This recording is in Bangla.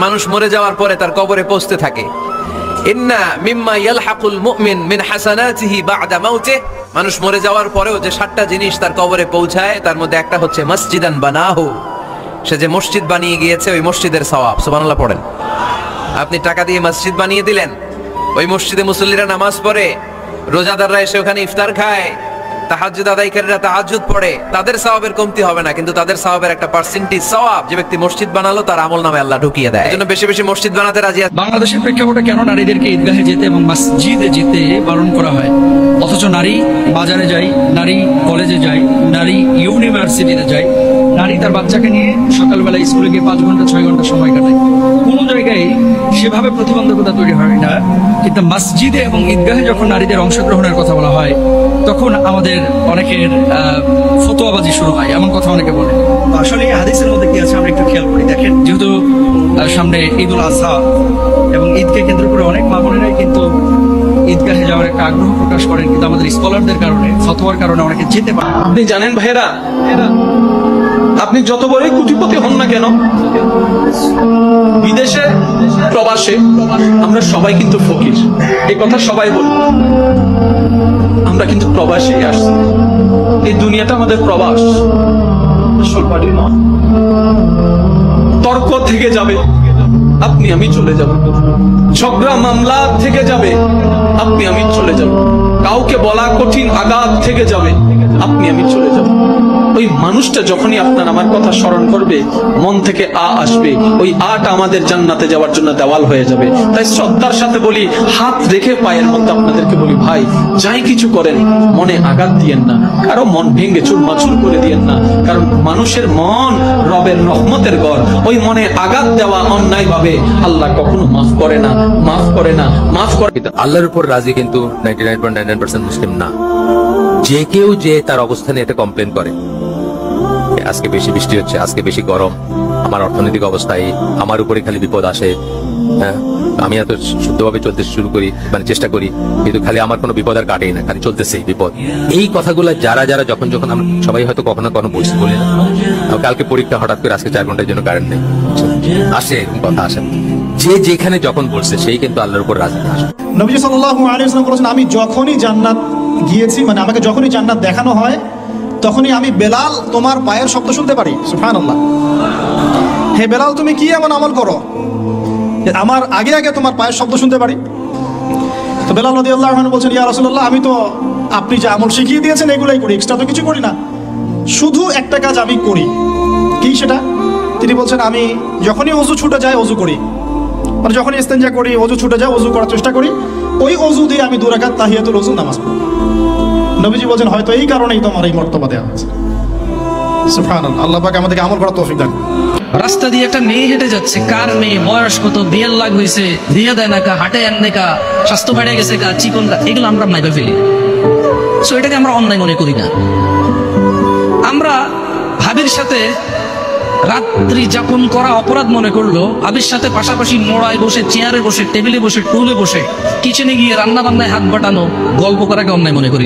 মানুষ মরে যাওয়ার পরে তার কবরে পৌঁছতে থাকে। ইন্না মিম্মা ইয়ালহাকুল মুমিন মিন হাসানাতিহি বা'দা মাউতিহি, মানুষ মরে যাওয়ার পরেও যে 7টা জিনিস তার কবরে পৌঁছায় তার মধ্যে একটা হচ্ছে মসজিদান বানাহু, সে যে মসজিদ বানিয়ে গিয়েছে ওই মসজিদের সওয়াব। সুবহানাল্লাহ পড়েন। আপনি টাকা দিয়ে মসজিদ বানিয়ে দিলেন, ওই মসজিদে মুসল্লিরা নামাজ পড়ে, রোজাদাররা এসে ওখানে ইফতার খায়, তাহাজ্জুদ আদায়কারীরা তাহাজ্জুদ পড়ে, তাদের সওয়াবের কমতি হবে না, কিন্তু তাদের সওয়াবের একটা পার্সেন্টেজ সওয়াব যে ব্যক্তি মসজিদ বানালো তার আমলনামায় আল্লাহ ঢুকিয়ে দেয়। এজন্য বেশি বেশি মসজিদ বানাতে রাজি আছেন। বাংলাদেশের প্রেক্ষাপটে কেন নারীদেরকে ঈদগাহে যেতে এবং মসজিদে যেতে বারণ করা হয়, অথচ নারী বাজারে যায়, নারী কলেজে যায়, নারী ইউনিভার্সিটিতে যায়, নারী তার বাচ্চাকে নিয়ে সকালবেলা স্কুলে গিয়ে 5 ঘন্টা 6 ঘন্টা সময় কাটায়। কোনো জায়গায় সেভাবে প্রতিবন্ধকতা তৈরি হয় না, কিন্তু মসজিদে এবং ঈদগাহে যখন নারীদের অংশগ্রহণের কথা বলা হয় তখন আমাদের অনেকের ফতোয়াবাজি শুরু হয়, এমন কথা অনেকে বলে। আসলে এই হাদিসের মধ্যে কি আছে আমরা একটু খেয়াল করি। দেখেন, যেহেতু সামনে ঈদুল আজহা এবং ঈদকে কেন্দ্র করে অনেক মা বোনেরাই কিন্তু ঈদগাহে যাওয়ার একটা আগ্রহ প্রকাশ করেন, কিন্তু আমাদের স্কলারদের কারণে, ফতোয়ার কারণে অনেকে যেতে পারে। আপনি জানেন ভাইরা, আপনি যত বড়ই কোটিপতি হন না কেন, বিদেশে প্রবাসে আমরা সবাই কিন্তু ফকির, এই কথা সবাই বলি। আমরা কিন্তু প্রবাসে আসছি, এই দুনিয়াটা আমাদের প্রবাস, আসল বাড়ি নয়। তর্ক থেকে যাবে, আপনি আমি চলে যাব, ঝগড়া মামলা থেকে যাবে, আপনি আমি চলে যাব, কাউকে বলা কঠিন আঘাত থেকে যাবে, আপনি আমি চলে যাব। ওই মানুষটা যখনই আপনার আমার কথা স্মরণ করবে, মন থেকে আসবে, ওই আটা আমাদের জান্নাতে যাওয়ার জন্য দেওয়াল হয়ে যাবে। তাই শ্রদ্ধার সাথে বলি, হাত রেখে পায়ের মধ্যে আপনাদেরকে বলি, ভাই যাই কিছু করেন মনে আঘাত দিয়েন না, কারো মন ভেঙে চুরমাচুর করে দিয়েন না, কারণ মানুষের মন রবের রহমতের ঘর, ওই মনে আঘাত দেওয়া অন্যায় ভাবে আল্লাহ কখনো মাফ করে না, মাফ করে না, মাফ করে। আল্লাহর উপর রাজি কিন্তু 99.99% মুসলিম না। যে কেউ যে তার অবস্থানে এটা কমপ্লেন করে, আজকে বেশি বৃষ্টি হচ্ছে, আজকে বেশি গরম, আমার অর্থনৈতিক অবস্থায় আমার উপরে খালি বিপদ আসে, হ্যাঁ আমি এত শুদ্ধভাবে চলতে শুরু করি, মানে চেষ্টা করি, কিন্তু খালি আমার কোনো বিপদ আর কাটেই না, খালি চলতেছেই বিপদ। এই কথাগুলো যারা যারা যখন যখন আমরা সবাই হয়তো কখনো কোনো বলছি, বলি না, কালকে পরীক্ষা, হঠাৎ করে আজকে 4 ঘন্টার জন্য কারেন্ট নেই, আসে এরকম কথা আসে। যে যেখানে যখন বলছে সেই কিন্তু আল্লাহর উপর রাজি আসে। নবী সাল্লাল্লাহু আলাইহি ওয়াসাল্লাম বলেছেন, আমি যখনই জান্নাত গিয়েছি, মানে আমাকে যখনই জান্নাত দেখানো হয় তখনই আমি বেলাল তোমার পায়ের শব্দ শুনতে পারি। সুবহানাল্লাহ। হে বেলাল, তুমি কি এমন আমল করো আমার আগে আগে তোমার পায়ের শব্দ শুনতে পারি? তো বেলাল রাদিয়াল্লাহু আনহু বলছেন, ইয়া রাসূলুল্লাহ, আমি তো আপনি যে আমল শিখিয়ে দিয়েছেন এগুলাই করি, এক্সট্রা তো কিছু করি না, শুধু একটা কাজ আমি করি। কি সেটা? তিনি বলছেন, আমি যখনই ওযু ছুটে যায় ওযু করি, মানে যখনই ইস্তেঞ্জা করি, ওযু ছুটে যায়, ওযু করার চেষ্টা করি, ওই ওযু দিয়ে আমি 2 রাকাত তাহিয়াতুল ওযু নামাজ পড়ি। নবীজি বলেন, হয়তো এই কারণেই তোমার এই মর্তবা দেওয়া হয়েছে। সুবহানাল্লাহ। আল্লাহ পাক আমাদেরকে আমল করার তৌফিক দান। রাস্তা দিয়ে একটা মেয়ে হেঁটে যাচ্ছে, কার মেয়ে, বয়স কত, বিয়ের লাগ হয়েছে, দিয়ে দেয় না কা, হাটে আনে কা, স্বাস্থ্য বেড়ে গেছে কা, চিকন কা, এগুলো আমরা মাইপে ফেলি। সো এটাকে আমরা অন্যায় মনে করি না। আমরা ভাবির সাথে রাত্রি যাপন করা অপরাধ মনে করলো, ভাবির সাথে পাশাপাশি মোড়ায় বসে, চেয়ারে বসে, টেবিলে বসে, টুলে বসে, কিচেনে গিয়ে রান্না বান্নায় হাত বাটানো, গল্প করাকে অন্যায় মনে করি।